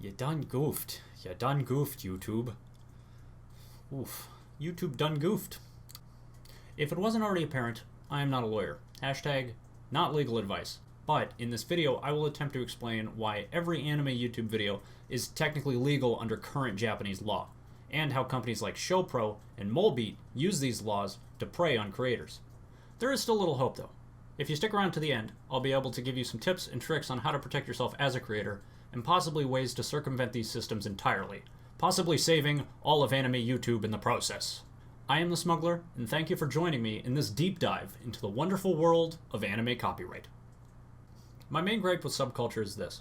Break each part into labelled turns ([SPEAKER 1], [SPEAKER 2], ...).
[SPEAKER 1] You done goofed. You done goofed, YouTube. Oof. YouTube done goofed. If it wasn't already apparent, I am not a lawyer. Hashtag not legal advice. But in this video, I will attempt to explain why every anime YouTube video is technically legal under current Japanese law, and how companies like ShowPro and Molebeat use these laws to prey on creators. There is still little hope though. If you stick around to the end, I'll be able to give you some tips and tricks on how to protect yourself as a creator, and possibly ways to circumvent these systems entirely, possibly saving all of anime YouTube in the process. I am the Smuggler, and thank you for joining me in this deep dive into the wonderful world of anime copyright. My main gripe with subculture is this.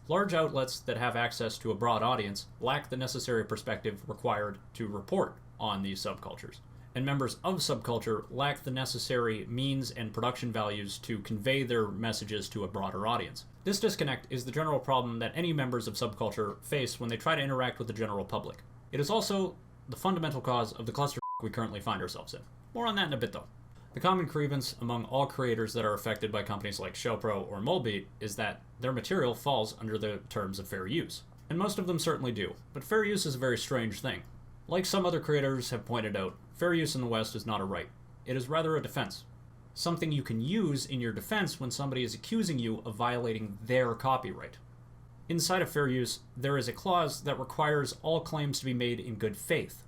[SPEAKER 1] Large outlets that have access to a broad audience lack the necessary perspective required to report on these subcultures, and members of subculture lack the necessary means and production values to convey their messages to a broader audience. This disconnect is the general problem that any members of subculture face when they try to interact with the general public. It is also the fundamental cause of the cluster we currently find ourselves in. More on that in a bit though. The common grievance among all creators that are affected by companies like ShowPro or Molebeat is that their material falls under the terms of fair use. And most of them certainly do, but fair use is a very strange thing. Like some other creators have pointed out, fair use in the West is not a right. It is rather a defense. Something you can use in your defense when somebody is accusing you of violating their copyright. Inside of fair use, there is a clause that requires all claims to be made in good faith.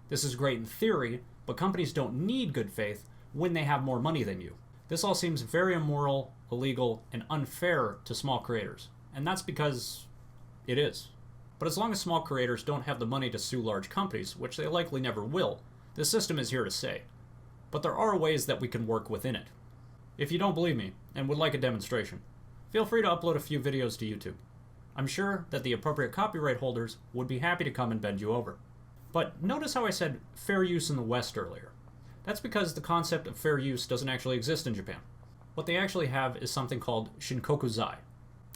[SPEAKER 1] This is great in theory, but companies don't need good faith when they have more money than you. This all seems very immoral, illegal, and unfair to small creators, and that's because it is. But as long as small creators don't have the money to sue large companies, which they likely never will, the system is here to stay. But there are ways that we can work within it. If you don't believe me, and would like a demonstration, feel free to upload a few videos to YouTube. I'm sure that the appropriate copyright holders would be happy to come and bend you over. But notice how I said fair use in the West earlier. That's because the concept of fair use doesn't actually exist in Japan. What they actually have is something called shinkokuzai.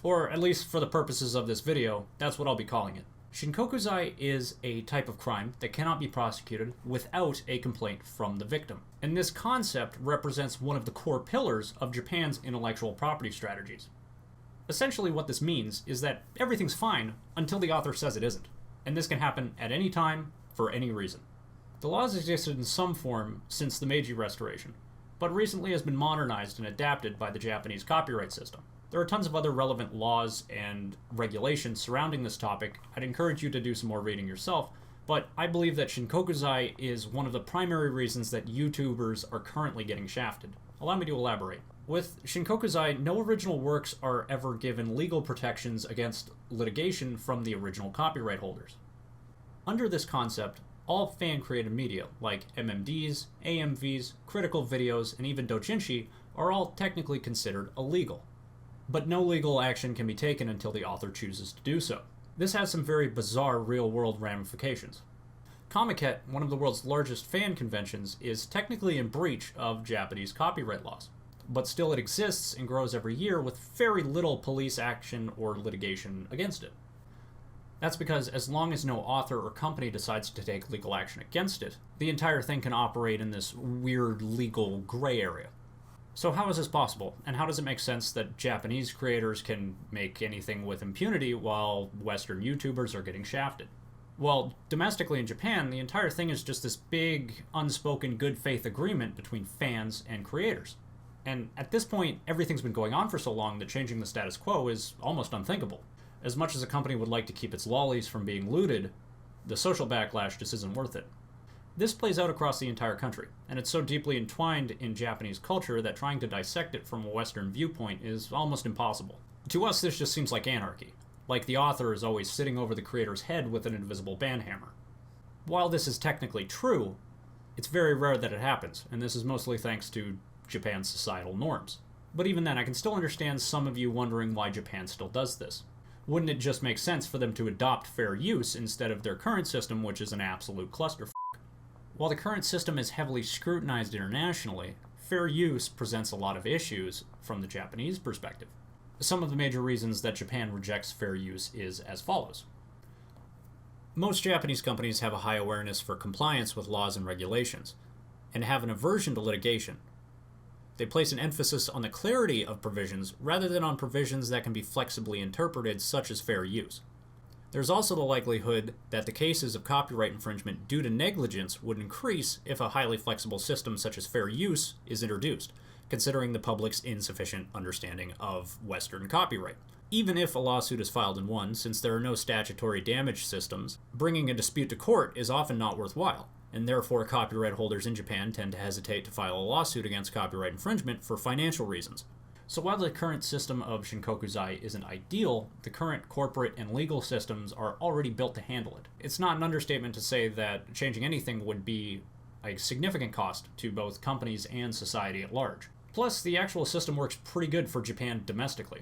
[SPEAKER 1] Or, at least for the purposes of this video, that's what I'll be calling it. Shinkokuzai is a type of crime that cannot be prosecuted without a complaint from the victim. And this concept represents one of the core pillars of Japan's intellectual property strategies. Essentially what this means is that everything's fine until the author says it isn't. And this can happen at any time, for any reason. The laws existed in some form since the Meiji Restoration, but recently has been modernized and adapted by the Japanese copyright system. There are tons of other relevant laws and regulations surrounding this topic. I'd encourage you to do some more reading yourself, but I believe that shinkokuzai is one of the primary reasons that YouTubers are currently getting shafted. Allow me to elaborate. With shinkokuzai, no original works are ever given legal protections against litigation from the original copyright holders. Under this concept, all fan-created media, like MMDs, AMVs, critical videos, and even doujinshi, are all technically considered illegal. But no legal action can be taken until the author chooses to do so. This has some very bizarre real-world ramifications. Comiket, one of the world's largest fan conventions, is technically in breach of Japanese copyright laws. But still it exists and grows every year with very little police action or litigation against it. That's because as long as no author or company decides to take legal action against it, the entire thing can operate in this weird legal gray area. So how is this possible, and how does it make sense that Japanese creators can make anything with impunity while Western YouTubers are getting shafted? Well, domestically in Japan, the entire thing is just this big, unspoken good faith agreement between fans and creators. And at this point, everything's been going on for so long that changing the status quo is almost unthinkable. As much as a company would like to keep its lollies from being looted, the social backlash just isn't worth it. This plays out across the entire country, and it's so deeply entwined in Japanese culture that trying to dissect it from a Western viewpoint is almost impossible. To us, this just seems like anarchy, like the author is always sitting over the creator's head with an invisible banhammer. While this is technically true, it's very rare that it happens, and this is mostly thanks to Japan's societal norms. But even then, I can still understand some of you wondering why Japan still does this. Wouldn't it just make sense for them to adopt fair use instead of their current system, which is an absolute clusterfuck? While the current system is heavily scrutinized internationally, fair use presents a lot of issues from the Japanese perspective. Some of the major reasons that Japan rejects fair use is as follows. Most Japanese companies have a high awareness for compliance with laws and regulations, and have an aversion to litigation. They place an emphasis on the clarity of provisions rather than on provisions that can be flexibly interpreted, such as fair use. There's also the likelihood that the cases of copyright infringement due to negligence would increase if a highly flexible system such as fair use is introduced, considering the public's insufficient understanding of Western copyright. Even if a lawsuit is filed and won, since there are no statutory damage systems, bringing a dispute to court is often not worthwhile, and therefore copyright holders in Japan tend to hesitate to file a lawsuit against copyright infringement for financial reasons. So while the current system of Shinkokuzai isn't ideal, the current corporate and legal systems are already built to handle it. It's not an understatement to say that changing anything would be a significant cost to both companies and society at large. Plus, the actual system works pretty good for Japan domestically.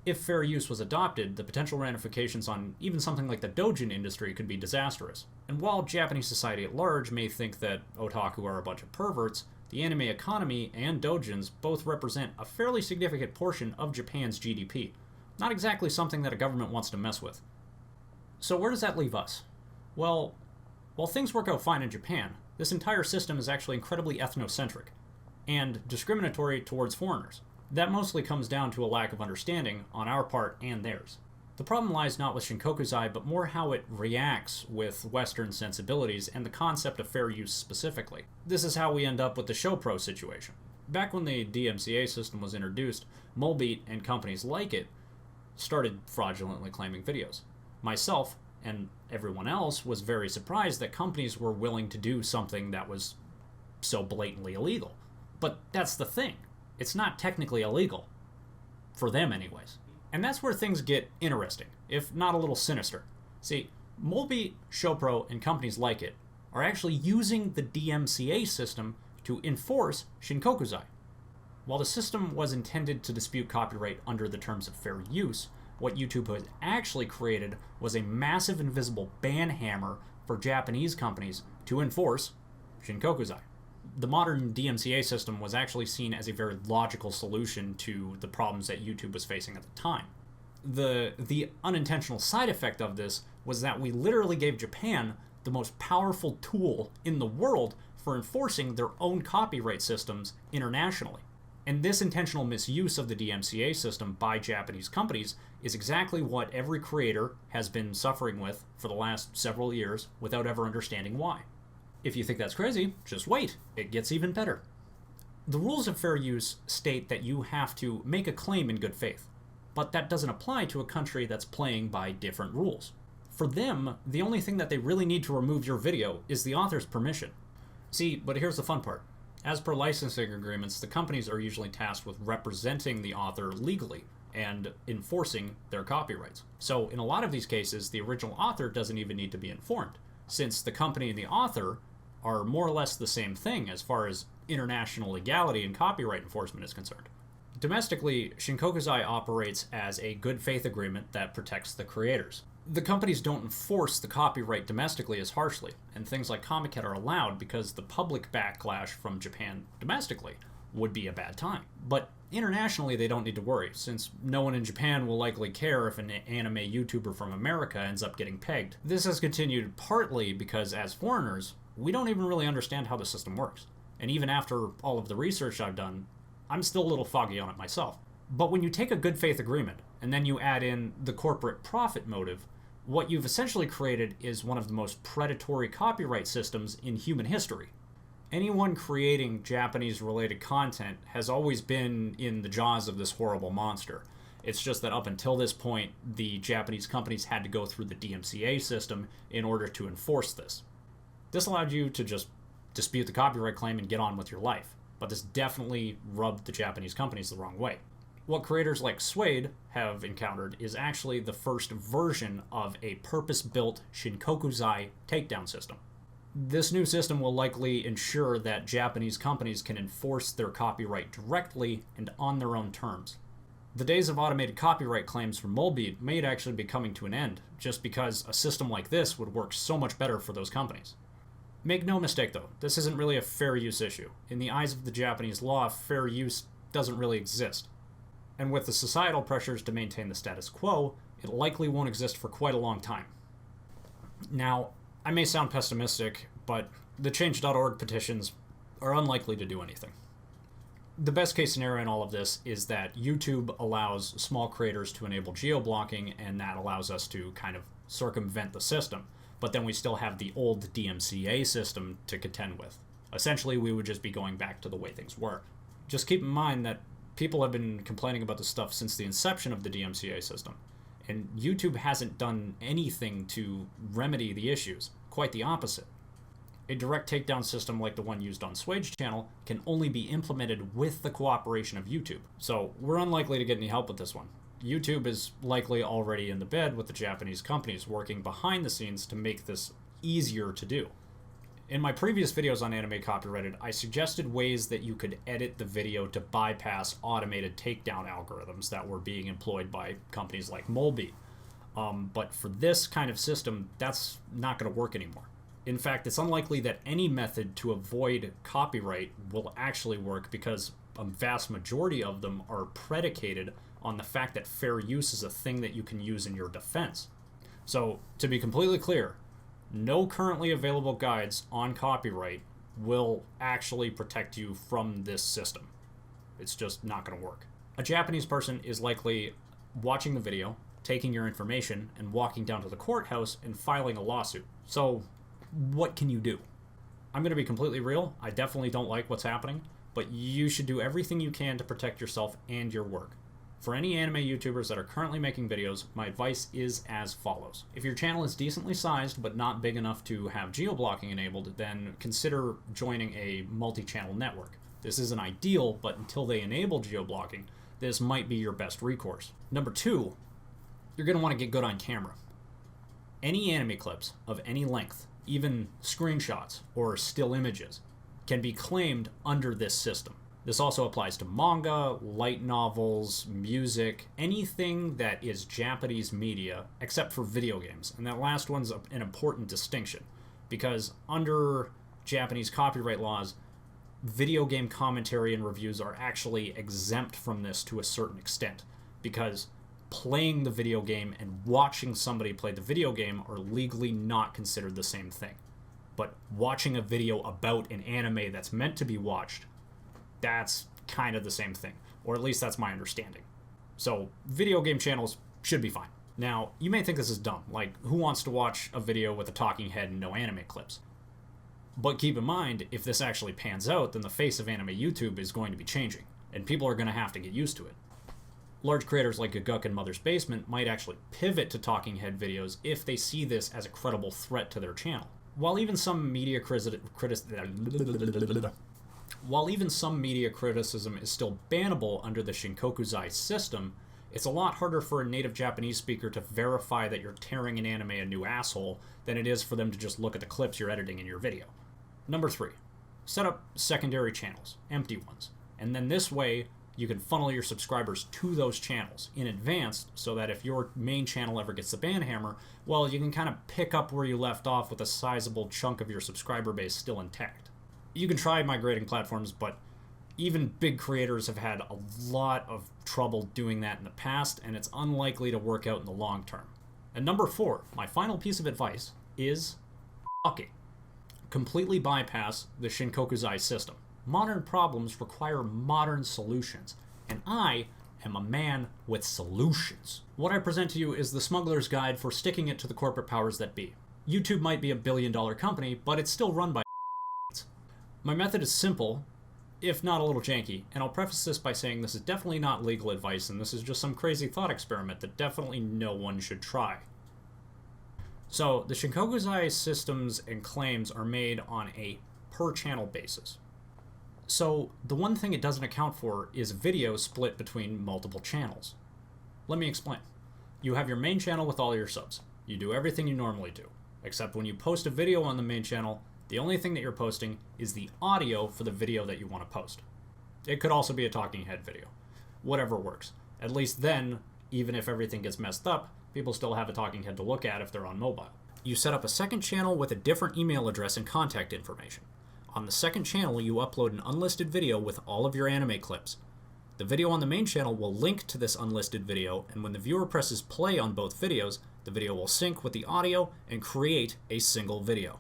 [SPEAKER 1] If fair use was adopted, the potential ramifications on even something like the doujin industry could be disastrous. And while Japanese society at large may think that otaku are a bunch of perverts, the anime economy and doujins both represent a fairly significant portion of Japan's GDP. Not exactly something that a government wants to mess with. So where does that leave us? Well, while things work out fine in Japan, this entire system is actually incredibly ethnocentric and discriminatory towards foreigners. That mostly comes down to a lack of understanding on our part and theirs. The problem lies not with Shinkokuzai, but more how it reacts with Western sensibilities and the concept of fair use specifically. This is how we end up with the ShowPro situation. Back when the DMCA system was introduced, Molbeat and companies like it started fraudulently claiming videos. Myself and everyone else was very surprised that companies were willing to do something that was so blatantly illegal. But that's the thing. It's not technically illegal. For them, anyways. And that's where things get interesting, if not a little sinister. See, Molbeat, ShowPro, and companies like it are actually using the DMCA system to enforce Shinkokuzai. While the system was intended to dispute copyright under the terms of fair use, what YouTube has actually created was a massive invisible ban hammer for Japanese companies to enforce Shinkokuzai. The modern DMCA system was actually seen as a very logical solution to the problems that YouTube was facing at the time. The unintentional side effect of this was that we literally gave Japan the most powerful tool in the world for enforcing their own copyright systems internationally. And this intentional misuse of the DMCA system by Japanese companies is exactly what every creator has been suffering with for the last several years without ever understanding why. If you think that's crazy, just wait. It gets even better. The rules of fair use state that you have to make a claim in good faith, but that doesn't apply to a country that's playing by different rules. For them, the only thing that they really need to remove your video is the author's permission. See, but here's the fun part. As per licensing agreements, the companies are usually tasked with representing the author legally and enforcing their copyrights. So in a lot of these cases, the original author doesn't even need to be informed, since the company and the author are more or less the same thing as far as international legality and copyright enforcement is concerned. Domestically, Shinkokuzai operates as a good faith agreement that protects the creators. The companies don't enforce the copyright domestically as harshly, and things like Comiket are allowed because the public backlash from Japan domestically would be a bad time. But internationally, they don't need to worry, since no one in Japan will likely care if an anime YouTuber from America ends up getting pegged. This has continued partly because, as foreigners, we don't even really understand how the system works. And even after all of the research I've done, I'm still a little foggy on it myself. But when you take a good faith agreement, and then you add in the corporate profit motive, what you've essentially created is one of the most predatory copyright systems in human history. Anyone creating Japanese-related content has always been in the jaws of this horrible monster. It's just that up until this point, the Japanese companies had to go through the DMCA system in order to enforce this. This allowed you to just dispute the copyright claim and get on with your life, but this definitely rubbed the Japanese companies the wrong way. What creators like Suede have encountered is actually the first version of a purpose-built Shinkokuzai takedown system. This new system will likely ensure that Japanese companies can enforce their copyright directly and on their own terms. The days of automated copyright claims from Molbeat may actually be coming to an end, just because a system like this would work so much better for those companies. Make no mistake though, this isn't really a fair use issue. In the eyes of the Japanese law, fair use doesn't really exist. And with the societal pressures to maintain the status quo, it likely won't exist for quite a long time. Now, I may sound pessimistic, but the Change.org petitions are unlikely to do anything. The best case scenario in all of this is that YouTube allows small creators to enable geo-blocking, and that allows us to kind of circumvent the system, but then we still have the old DMCA system to contend with. Essentially, we would just be going back to the way things were. Just keep in mind that people have been complaining about this stuff since the inception of the DMCA system, and YouTube hasn't done anything to remedy the issues. Quite the opposite. A direct takedown system like the one used on Swage's channel can only be implemented with the cooperation of YouTube. So we're unlikely to get any help with this one. YouTube is likely already in the bed with the Japanese companies working behind the scenes to make this easier to do. In my previous videos on Anime Copyrighted, I suggested ways that you could edit the video to bypass automated takedown algorithms that were being employed by companies like Molby. But for this kind of system, that's not going to work anymore. In fact, it's unlikely that any method to avoid copyright will actually work because a vast majority of them are predicated on the fact that fair use is a thing that you can use in your defense. So, to be completely clear, no currently available guides on copyright will actually protect you from this system. It's just not going to work. A Japanese person is likely watching the video, taking your information, and walking down to the courthouse and filing a lawsuit. So, what can you do? I'm going to be completely real. I definitely don't like what's happening, but you should do everything you can to protect yourself and your work. For any anime YouTubers that are currently making videos, my advice is as follows. If your channel is decently sized but not big enough to have geo-blocking enabled, then consider joining a multi-channel network. This isn't ideal, but until they enable geo-blocking, this might be your best recourse. Number 2, you're going to want to get good on camera. Any anime clips of any length, even screenshots or still images, can be claimed under this system. This also applies to manga, light novels, music, anything that is Japanese media, except for video games. And that last one's an important distinction, because under Japanese copyright laws, video game commentary and reviews are actually exempt from this to a certain extent, because playing the video game and watching somebody play the video game are legally not considered the same thing. But watching a video about an anime that's meant to be watched, that's kind of the same thing, or at least that's my understanding. So video game channels should be fine. Now, you may think this is dumb, like who wants to watch a video with a talking head and no anime clips? But keep in mind, if this actually pans out, then the face of anime YouTube is going to be changing, and people are going to have to get used to it. Large creators like Gaguk and Mother's Basement might actually pivot to talking head videos if they see this as a credible threat to their channel. While even some media criticism is still bannable under the Shinkokuzai system, it's a lot harder for a native Japanese speaker to verify that you're tearing an anime a new asshole than it is for them to just look at the clips you're editing in your video. Number 3, set up secondary channels, empty ones, and then this way you can funnel your subscribers to those channels in advance so that if your main channel ever gets the ban hammer, well, you can kind of pick up where you left off with a sizable chunk of your subscriber base still intact. You can try migrating platforms, but even big creators have had a lot of trouble doing that in the past, and it's unlikely to work out in the long term. And number 4, my final piece of advice is fuck it. Completely bypass the Shinkokuzai system. Modern problems require modern solutions, and I am a man with solutions. What I present to you is the smuggler's guide for sticking it to the corporate powers that be. YouTube might be a billion-dollar company, but it's still run by My method is simple, if not a little janky, and I'll preface this by saying this is definitely not legal advice, and this is just some crazy thought experiment that definitely no one should try. So, the Shinkokuzai systems and claims are made on a per-channel basis. So, the one thing it doesn't account for is video split between multiple channels. Let me explain. You have your main channel with all your subs. You do everything you normally do, except when you post a video on the main channel, the only thing that you're posting is the audio for the video that you want to post. It could also be a talking head video. Whatever works. At least then, even if everything gets messed up, people still have a talking head to look at if they're on mobile. You set up a second channel with a different email address and contact information. On the second channel, you upload an unlisted video with all of your anime clips. The video on the main channel will link to this unlisted video, and when the viewer presses play on both videos, the video will sync with the audio and create a single video.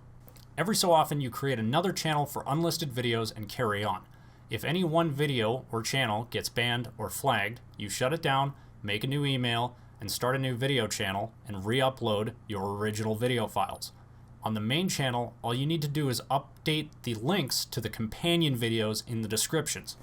[SPEAKER 1] Every so often, you create another channel for unlisted videos and carry on. If any one video or channel gets banned or flagged, you shut it down, make a new email, and start a new video channel and re-upload your original video files. On the main channel, all you need to do is update the links to the companion videos in the descriptions.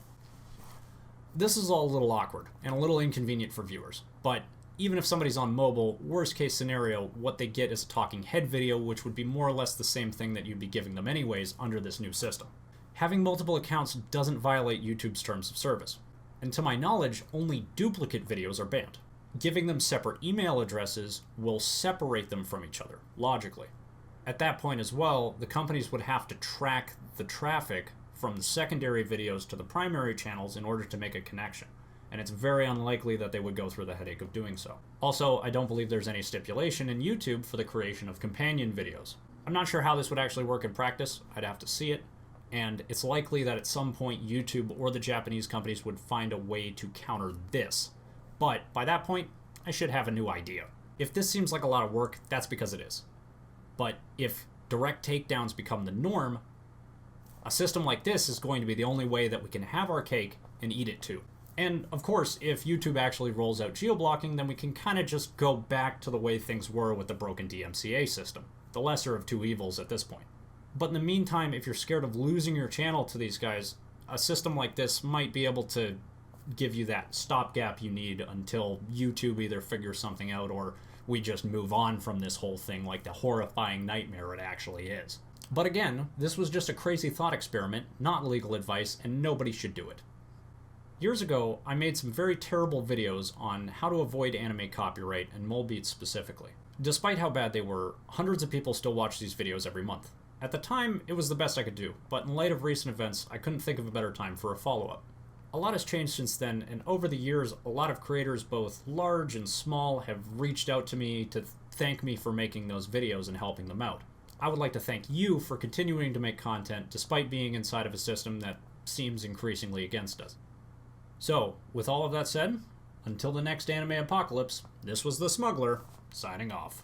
[SPEAKER 1] This is all a little awkward and a little inconvenient for viewers, but even if somebody's on mobile, worst case scenario, what they get is a talking head video, which would be more or less the same thing that you'd be giving them anyways under this new system. Having multiple accounts doesn't violate YouTube's terms of service, and to my knowledge, only duplicate videos are banned. Giving them separate email addresses will separate them from each other, logically. At that point as well, the companies would have to track the traffic from the secondary videos to the primary channels in order to make a connection, and it's very unlikely that they would go through the headache of doing so. Also, I don't believe there's any stipulation in YouTube for the creation of companion videos. I'm not sure how this would actually work in practice, I'd have to see it, and it's likely that at some point YouTube or the Japanese companies would find a way to counter this. But by that point, I should have a new idea. If this seems like a lot of work, that's because it is. But if direct takedowns become the norm, a system like this is going to be the only way that we can have our cake and eat it too. And of course, if YouTube actually rolls out geo-blocking, then we can kind of just go back to the way things were with the broken DMCA system. The lesser of two evils at this point. But in the meantime, if you're scared of losing your channel to these guys, a system like this might be able to give you that stopgap you need until YouTube either figures something out or we just move on from this whole thing like the horrifying nightmare it actually is. But again, this was just a crazy thought experiment, not legal advice, and nobody should do it. Years ago, I made some very terrible videos on how to avoid anime copyright and mole beats specifically. Despite how bad they were, hundreds of people still watch these videos every month. At the time, it was the best I could do, but in light of recent events, I couldn't think of a better time for a follow-up. A lot has changed since then, and over the years, a lot of creators, both large and small, have reached out to me to thank me for making those videos and helping them out. I would like to thank you for continuing to make content despite being inside of a system that seems increasingly against us. So, with all of that said, until the next anime apocalypse, this was the Smuggler, signing off.